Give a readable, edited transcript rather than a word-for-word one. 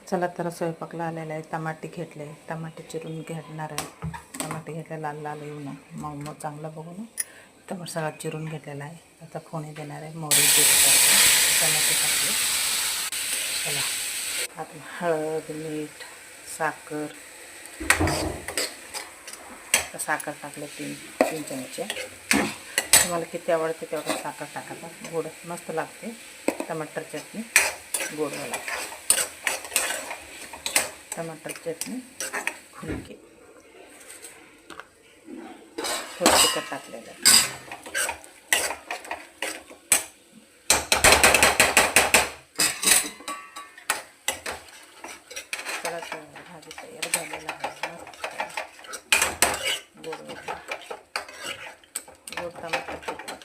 चला तर स्वयंपाकला आलेला आहे. टमाटे घेतले, टमाटे चिरून घेणार आहे. टमाटे घेतले लाल लाल येऊन मग चांगलं बघून टमाटर सगळा चिरून घेतलेला आहे. आता फोडणी देणार आहे. मोहरी जिरे टाकले, टमाटे टाकले. चला आता हळद मीठ साखर टाकले तीन चमचे. तुम्हाला किती आवडते तेवढं साखर टाकायचं. गोड मस्त लागते टमाटर चटणी, गोडवाला टमाटर चटणी फुलकी. थोडं तिखट टाकलेलं आहे. चला भाजी तयार झालेला आहे. गोड टमाटर चटणी.